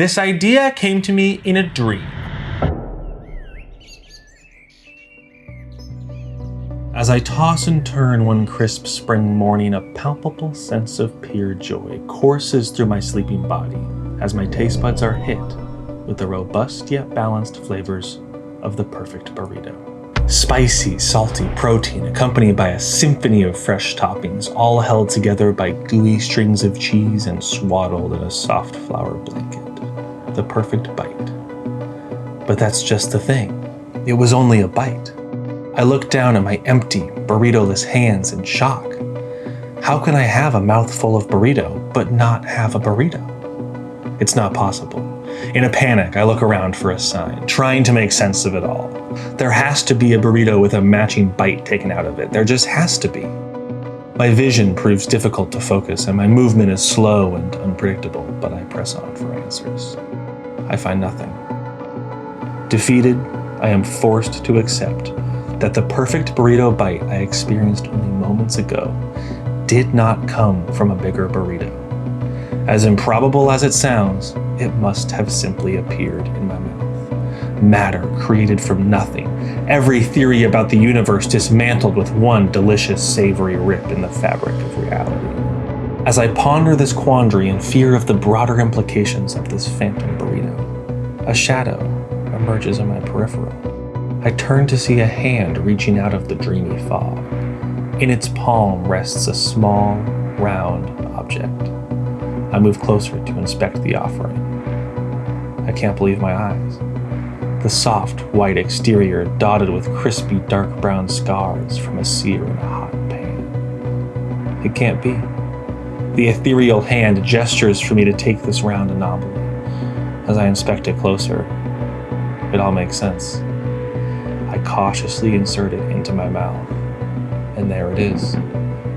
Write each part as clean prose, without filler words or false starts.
This idea came to me in a dream. As I toss and turn one crisp spring morning, a palpable sense of pure joy courses through my sleeping body as my taste buds are hit with the robust yet balanced flavors of the perfect burrito. Spicy, salty protein accompanied by a symphony of fresh toppings, all held together by gooey strings of cheese and swaddled in a soft flour blanket. The perfect bite. But that's just the thing. It was only a bite. I looked down at my empty, burrito-less hands in shock. How can I have a mouthful of burrito but not have a burrito? It's not possible. In a panic, I look around for a sign, trying to make sense of it all. There has to be a burrito with a matching bite taken out of it. There just has to be. My vision proves difficult to focus and my movement is slow and unpredictable, but I press on for answers. I find nothing. Defeated, I am forced to accept that the perfect burrito bite I experienced only moments ago did not come from a bigger burrito. As improbable as it sounds, it must have simply appeared in my mouth. Matter created from nothing. Every theory about the universe dismantled with one delicious, savory rip in the fabric of reality. As I ponder this quandary in fear of the broader implications of this phantom burrito, a shadow emerges in my peripheral. I turn to see a hand reaching out of the dreamy fog. In its palm rests a small, round object. I move closer to inspect the offering. I can't believe my eyes. The soft, white exterior dotted with crispy, dark brown scars from a sear in a hot pan. It can't be. The ethereal hand gestures for me to take this round anomaly. As I inspect it closer, it all makes sense. I cautiously insert it into my mouth, and there it is,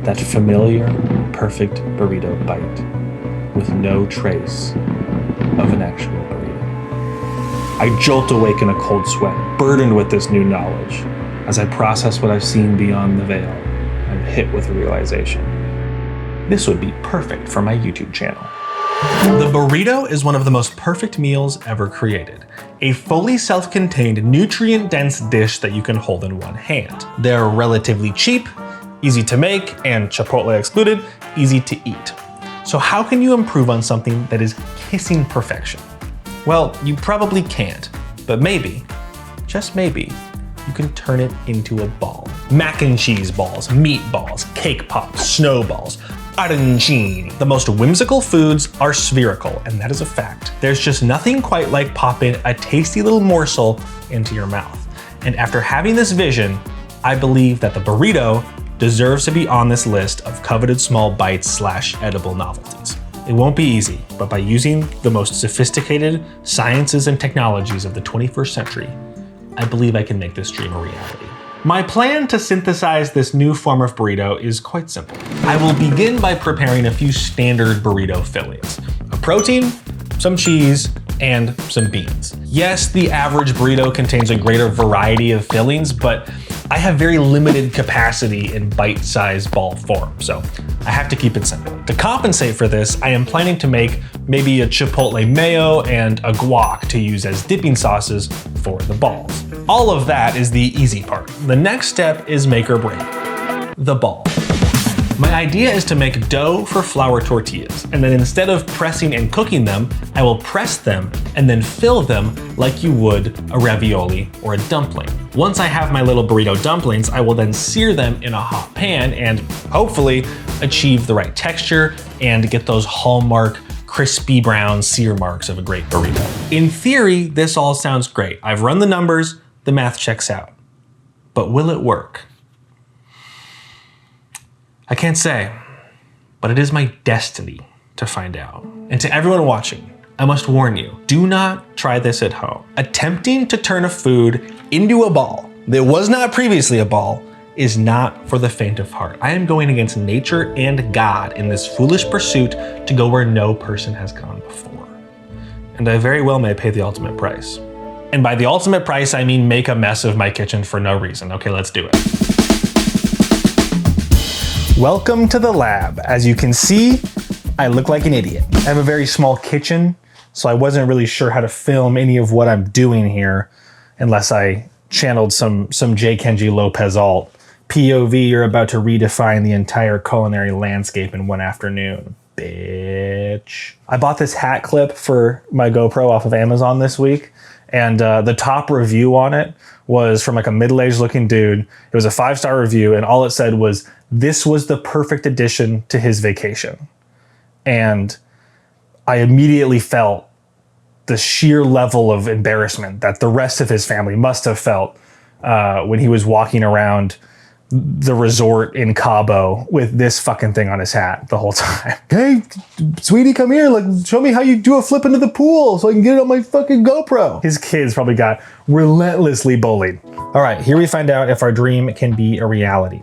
that familiar, perfect burrito bite, with no trace of an actual burrito. I jolt awake in a cold sweat, burdened with this new knowledge. As I process what I've seen beyond the veil, I'm hit with realization. This would be perfect for my YouTube channel. The burrito is one of the most perfect meals ever created. A fully self-contained, nutrient-dense dish that you can hold in one hand. They're relatively cheap, easy to make, and Chipotle excluded, easy to eat. So how can you improve on something that is kissing perfection? Well, you probably can't, but maybe, just maybe, you can turn it into a ball. Mac and cheese balls, meatballs, cake pops, snowballs, arancini. The most whimsical foods are spherical, and that is a fact. There's just nothing quite like popping a tasty little morsel into your mouth. And after having this vision, I believe that the burrito deserves to be on this list of coveted small bites / edible novelties. It won't be easy, but by using the most sophisticated sciences and technologies of the 21st century, I believe I can make this dream a reality. My plan to synthesize this new form of burrito is quite simple. I will begin by preparing a few standard burrito fillings: a protein, some cheese, and some beans. Yes, the average burrito contains a greater variety of fillings, but I have very limited capacity in bite-sized ball form, so I have to keep it simple. To compensate for this, I am planning to make maybe a Chipotle mayo and a guac to use as dipping sauces for the balls. All of that is the easy part. The next step is make or break, the ball. My idea is to make dough for flour tortillas, and then instead of pressing and cooking them, I will press them and then fill them like you would a ravioli or a dumpling. Once I have my little burrito dumplings, I will then sear them in a hot pan and hopefully achieve the right texture and get those hallmark crispy brown sear marks of a great burrito. In theory, this all sounds great. I've run the numbers, the math checks out. But will it work? I can't say, but it is my destiny to find out. And to everyone watching, I must warn you, do not try this at home. Attempting to turn a food into a ball that was not previously a ball is not for the faint of heart. I am going against nature and God in this foolish pursuit to go where no person has gone before. And I very well may pay the ultimate price. And by the ultimate price, I mean make a mess of my kitchen for no reason. Okay, let's do it. Welcome to the lab. As you can see, I look like an idiot. I have a very small kitchen, So I wasn't really sure how to film any of what I'm doing here unless I channeled some J. Kenji Lopez alt. POV, you're about to redefine the entire culinary landscape in one afternoon. Bitch. I bought this hat clip for my GoPro off of Amazon this week, and the top review on it was from like a middle-aged looking dude. It was a 5-star review, and all it said was, this was the perfect addition to his vacation. And I immediately felt the sheer level of embarrassment that the rest of his family must have felt when he was walking around the resort in Cabo with this fucking thing on his hat the whole time. Hey, sweetie, come here. Like, show me how you do a flip into the pool so I can get it on my fucking GoPro. His kids probably got relentlessly bullied. All right, here we find out if our dream can be a reality.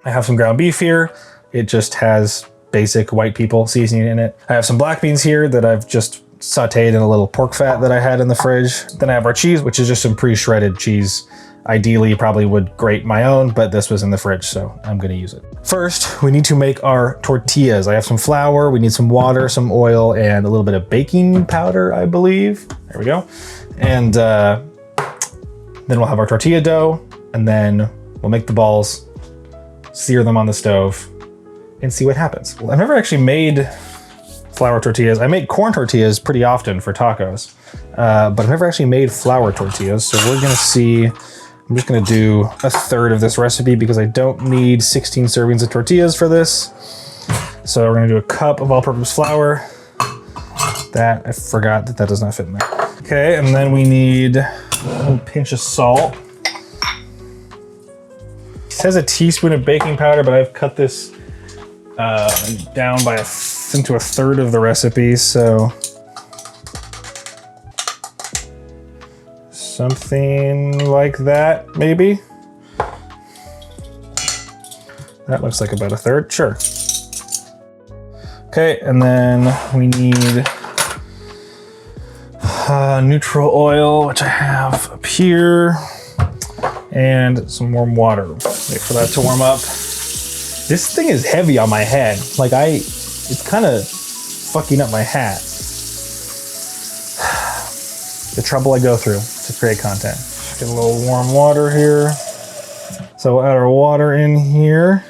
I have some ground beef here. It just has basic white people seasoning in it. I have some black beans here that I've just sauteed in a little pork fat that I had in the fridge. Then I have our cheese, which is just some pre-shredded cheese. Ideally, probably would grate my own, but this was in the fridge, so I'm gonna use it. First, we need to make our tortillas. I have some flour, we need some water, some oil, and a little bit of baking powder, I believe. There we go. And then we'll have our tortilla dough, and then we'll make the balls, sear them on the stove, and see what happens. Well, I've never actually made flour tortillas. I make corn tortillas pretty often for tacos, but I've never actually made flour tortillas, so we're gonna see. I'm just gonna do 1/3 of this recipe because I don't need 16 servings of tortillas for this. So we're gonna do a cup of all-purpose flour. That, I forgot that does not fit in there. Okay, and then we need a pinch of salt. It says a teaspoon of baking powder, but I've cut this down by into 1/3 of the recipe, so something like that, maybe. That looks like about 1/3, sure. Okay, and then we need neutral oil, which I have up here, and some warm water. Wait for that to warm up. This thing is heavy on my head. Like it's kind of fucking up my hat. The trouble I go through to create content. Just get a little warm water here. So we'll add our water in here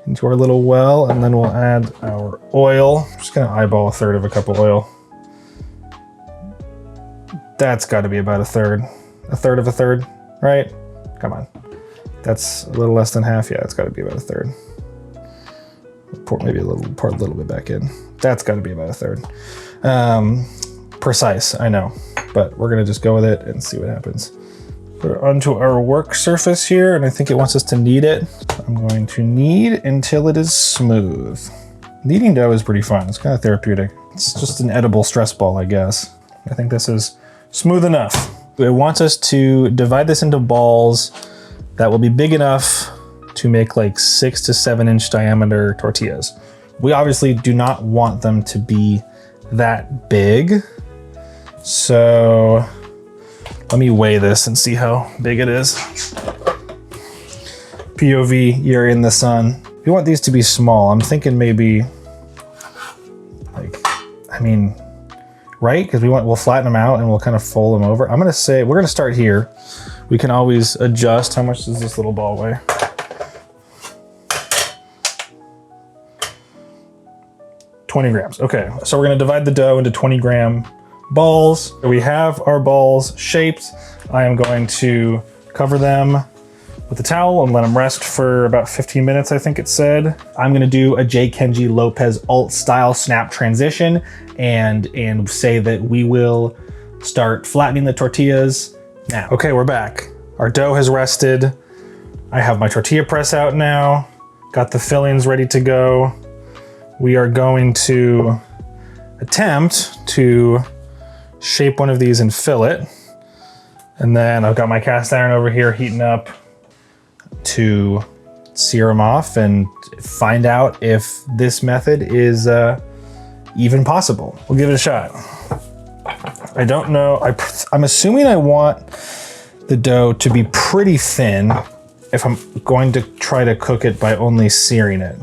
into our little well, and then we'll add our oil. I'm just gonna eyeball 1/3 of a cup of oil. That's gotta be about 1/3. 1/3 of 1/3, right? Come on. That's a little less than half. Yeah, it's gotta be about 1/3. Pour maybe pour a little bit back in. That's gotta be about 1/3. Precise, I know, but we're gonna just go with it and see what happens. Put it onto our work surface here, and I think it wants us to knead it. I'm going to knead until it is smooth. Kneading dough is pretty fun. It's kind of therapeutic. It's just an edible stress ball, I guess. I think this is smooth enough. It wants us to divide this into balls that will be big enough to make like 6 to 7 inch diameter tortillas. We obviously do not want them to be that big. So let me weigh this and see how big it is. POV, you're in the sun. We want these to be small. I'm thinking maybe like, I mean, right? Because we'll flatten them out and we'll kind of fold them over. I'm gonna say, we're gonna start here. We can always adjust. How much does this little ball weigh? 20 grams. Okay, so we're gonna divide the dough into 20-gram balls. We have our balls shaped. I am going to cover them with a towel and let them rest for about 15 minutes, I think it said. I'm gonna do a J. Kenji Lopez alt style snap transition and say that we will start flattening the tortillas now. Okay, we're back. Our dough has rested. I have my tortilla press out now. Got the fillings ready to go. We are going to attempt to shape one of these and fill it. And then I've got my cast iron over here heating up to sear them off and find out if this method is even possible. We'll give it a shot. I don't know, I'm assuming I want the dough to be pretty thin if I'm going to try to cook it by only searing it.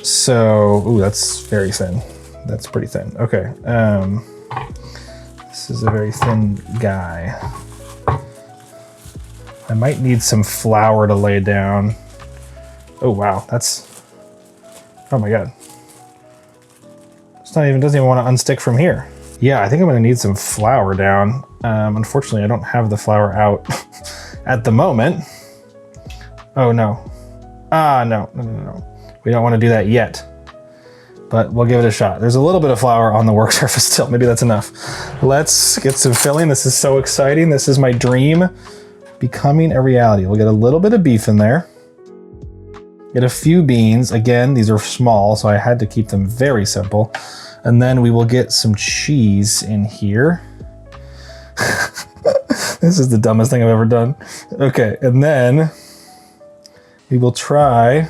So, ooh, that's very thin. that's pretty thin. Okay. This is a very thin guy. I might need some flour to lay down. Oh wow, that's, oh my God. It's not even, doesn't even want to unstick from here. Yeah, I think I'm gonna need some flour down. Unfortunately, I don't have the flour out at the moment. Oh no. No. We don't want to do that yet, but we'll give it a shot. There's a little bit of flour on the work surface still. Maybe that's enough. Let's get some filling. This is so exciting. This is my dream becoming a reality. We'll get a little bit of beef in there. Get a few beans. Again, these are small, so I had to keep them very simple. And then we will get some cheese in here. This is the dumbest thing I've ever done. Okay, and then we will try,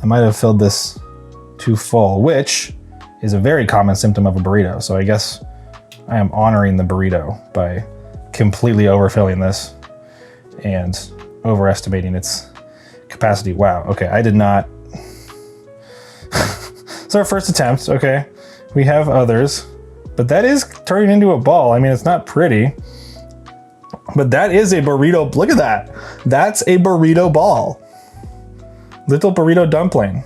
I might have filled this too full, which is a very common symptom of a burrito. So I guess I am honoring the burrito by completely overfilling this and overestimating its capacity. Wow, okay, I did not. It's our first attempt, okay. We have others, but that is turning into a ball. I mean, it's not pretty, but that is a burrito. Look at that. That's a burrito ball. Little burrito dumpling.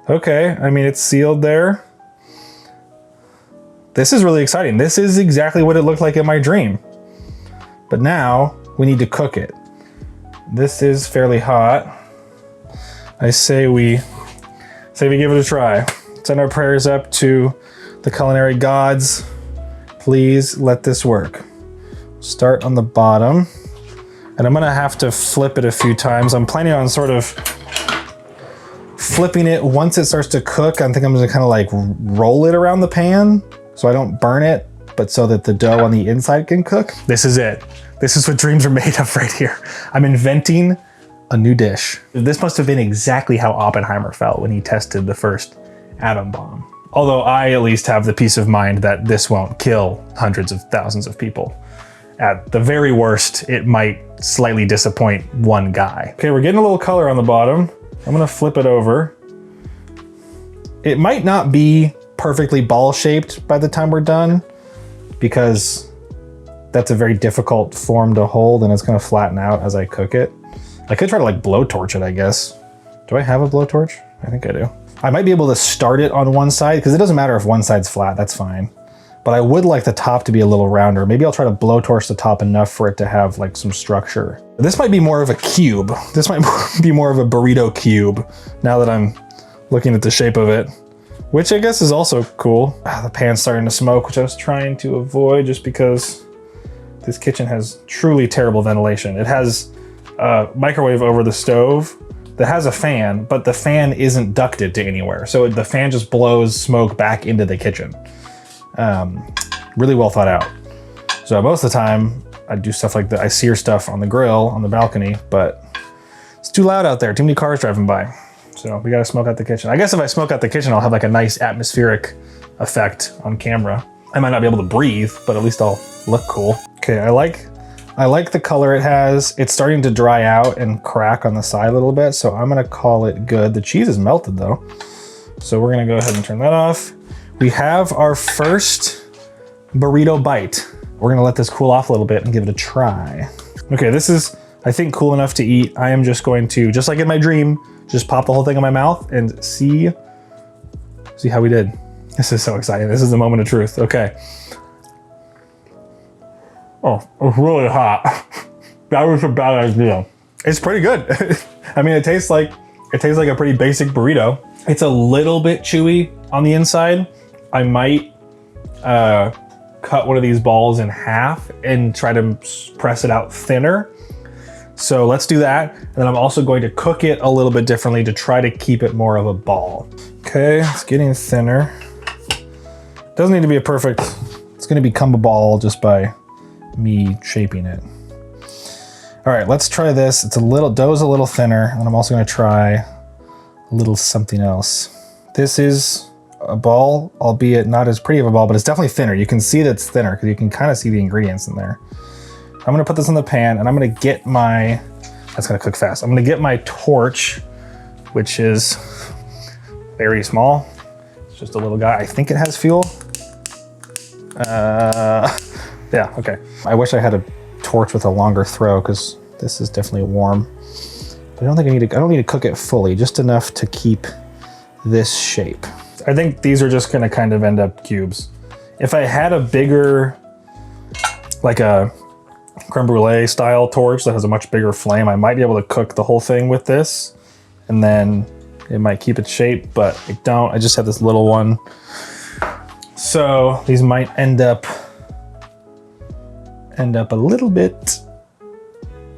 Okay, I mean, it's sealed there. This is really exciting. This is exactly what it looked like in my dream. But now we need to cook it. This is fairly hot. I say we give it a try. Send our prayers up to the culinary gods. Please let this work. Start on the bottom. And I'm gonna have to flip it a few times. I'm planning on sort of flipping it once it starts to cook. I think I'm gonna kind of like roll it around the pan so I don't burn it, but so that the dough on the inside can cook. This is it. This is what dreams are made of right here. I'm inventing a new dish. This must have been exactly how Oppenheimer felt when he tested the first atom bomb. Although I at least have the peace of mind that this won't kill hundreds of thousands of people. At the very worst, it might slightly disappoint one guy. Okay, we're getting a little color on the bottom. I'm gonna flip it over. It might not be perfectly ball shaped by the time we're done because that's a very difficult form to hold and it's gonna flatten out as I cook it. I could try to like blowtorch it, I guess. Do I have a blowtorch? I think I do. I might be able to start it on one side because it doesn't matter if one side's flat, that's fine. But I would like the top to be a little rounder. Maybe I'll try to blowtorch the top enough for it to have like some structure. This might be more of a cube. This might be more of a burrito cube now that I'm looking at the shape of it, which I guess is also cool. The pan's starting to smoke, which I was trying to avoid just because this kitchen has truly terrible ventilation. It has a microwave over the stove that has a fan, but the fan isn't ducted to anywhere. So the fan just blows smoke back into the kitchen. Really well thought out. So most of the time I do stuff like that. I sear stuff on the grill on the balcony, but it's too loud out there. Too many cars driving by. So we gotta smoke out the kitchen. I guess if I smoke out the kitchen, I'll have like a nice atmospheric effect on camera. I might not be able to breathe, but at least I'll look cool. Okay, I like the color it has. It's starting to dry out and crack on the side a little bit, so I'm gonna call it good. The cheese is melted though. So we're gonna go ahead and turn that off. We have our first burrito bite. We're gonna let this cool off a little bit and give it a try. Okay, this is, I think, cool enough to eat. I am just going to, just like in my dream, just pop the whole thing in my mouth and see how we did. This is so exciting. This is the moment of truth. Okay. Oh, it's really hot. That was a bad idea. It's pretty good. I mean, it tastes like a pretty basic burrito. It's a little bit chewy on the inside. I might cut one of these balls in half and try to press it out thinner. So let's do that. And then I'm also going to cook it a little bit differently to try to keep it more of a ball. Okay, it's getting thinner. Doesn't need to be a perfect, it's gonna become a ball just by me shaping it. All right, let's try this. It's a little, dough's a little thinner, and I'm also gonna try a little something else. This is a ball, albeit not as pretty of a ball, but it's definitely thinner. You can see that it's thinner because you can kind of see the ingredients in there. I'm gonna put this in the pan and I'm gonna get my, that's gonna cook fast. I'm gonna get my torch, which is very small. just a little guy. I think it has fuel. Yeah, okay. I wish I had a torch with a longer throw because this is definitely warm. But I don't think I don't need to cook it fully, just enough to keep this shape. I think these are just gonna kind of end up cubes. If I had a bigger, like a creme brulee style torch that has a much bigger flame, I might be able to cook the whole thing with this, and then it might keep its shape, but I don't. I just have this little one. So these might end up a little bit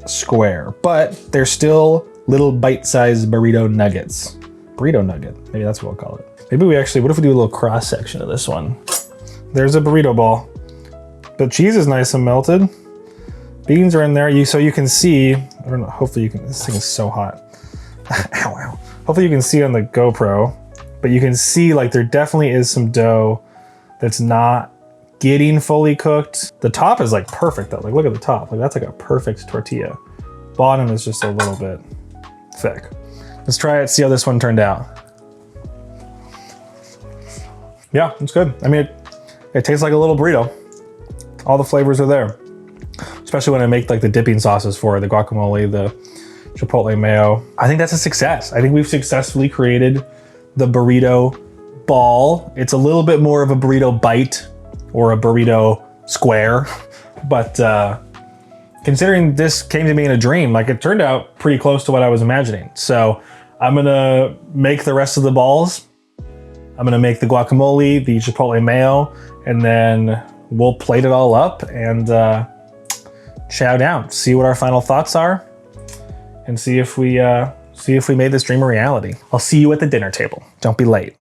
square, but they're still little bite-sized burrito nuggets. Burrito nugget, maybe that's what we'll call it. Maybe we actually, what if we do a little cross section of this one? There's a burrito ball. The cheese is nice and melted. Beans are in there, so you can see, I don't know, hopefully you can, this thing is so hot. Ow, ow. Hopefully you can see on the GoPro, but you can see like there definitely is some dough that's not getting fully cooked. The top is like perfect though. Like look at the top, like that's like a perfect tortilla. Bottom is just a little bit thick. Let's try it, see how this one turned out. Yeah, it's good. I mean, it tastes like a little burrito. All the flavors are there. Especially when I make like the dipping sauces for it, the guacamole, the chipotle mayo. I think that's a success. I think we've successfully created the burrito ball. It's a little bit more of a burrito bite or a burrito square, but considering this came to me in a dream, like it turned out pretty close to what I was imagining. So I'm gonna make the rest of the balls. I'm gonna make the guacamole, the chipotle mayo, and then we'll plate it all up and chow down, see what our final thoughts are, and see if we made this dream a reality. I'll see you at the dinner table. Don't be late.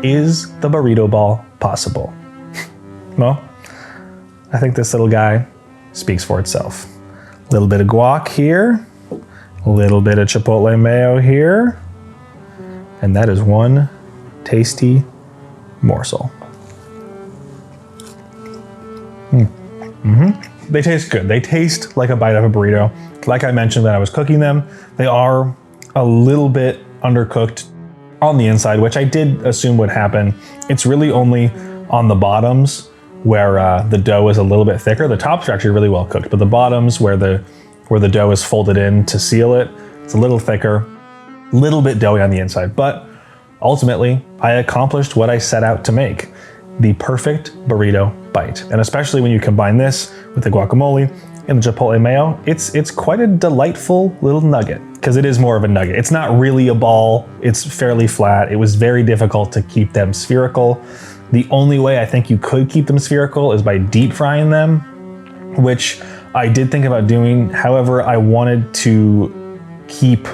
Is the burrito ball possible? Well, I think this little guy speaks for itself. A little bit of guac here, a little bit of chipotle mayo here, and that is one tasty morsel. They taste good. They taste like a bite of a burrito. Like I mentioned when I was cooking them, they are a little bit undercooked on the inside, which I did assume would happen. It's really only on the bottoms where the dough is a little bit thicker. The tops are actually really well cooked, but the bottoms where the dough is folded in to seal it, it's a little thicker, little bit doughy on the inside. But ultimately, I accomplished what I set out to make, the perfect burrito bite. And especially when you combine this with the guacamole and the chipotle mayo, it's quite a delightful little nugget, because it is more of a nugget. It's not really a ball, it's fairly flat. It was very difficult to keep them spherical. The only way I think you could keep them spherical is by deep frying them, which I did think about doing. However, I wanted to keep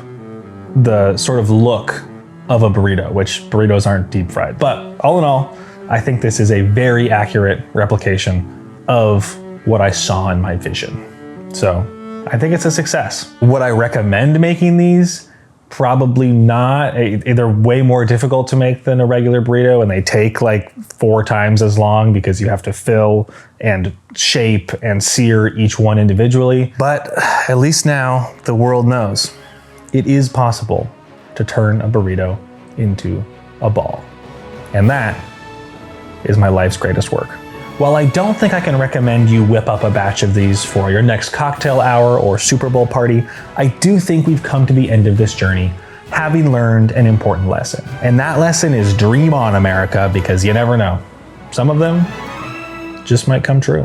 the sort of look of a burrito, which burritos aren't deep fried. But all in all, I think this is a very accurate replication of what I saw in my vision. So I think it's a success. Would I recommend making these? Probably not. They're way more difficult to make than a regular burrito, and they take like 4 times as long because you have to fill and shape and sear each one individually. But at least now the world knows it is possible to turn a burrito into a ball. And that is my life's greatest work. While I don't think I can recommend you whip up a batch of these for your next cocktail hour or Super Bowl party, I do think we've come to the end of this journey, having learned an important lesson. And that lesson is dream on, America, because you never know. Some of them just might come true.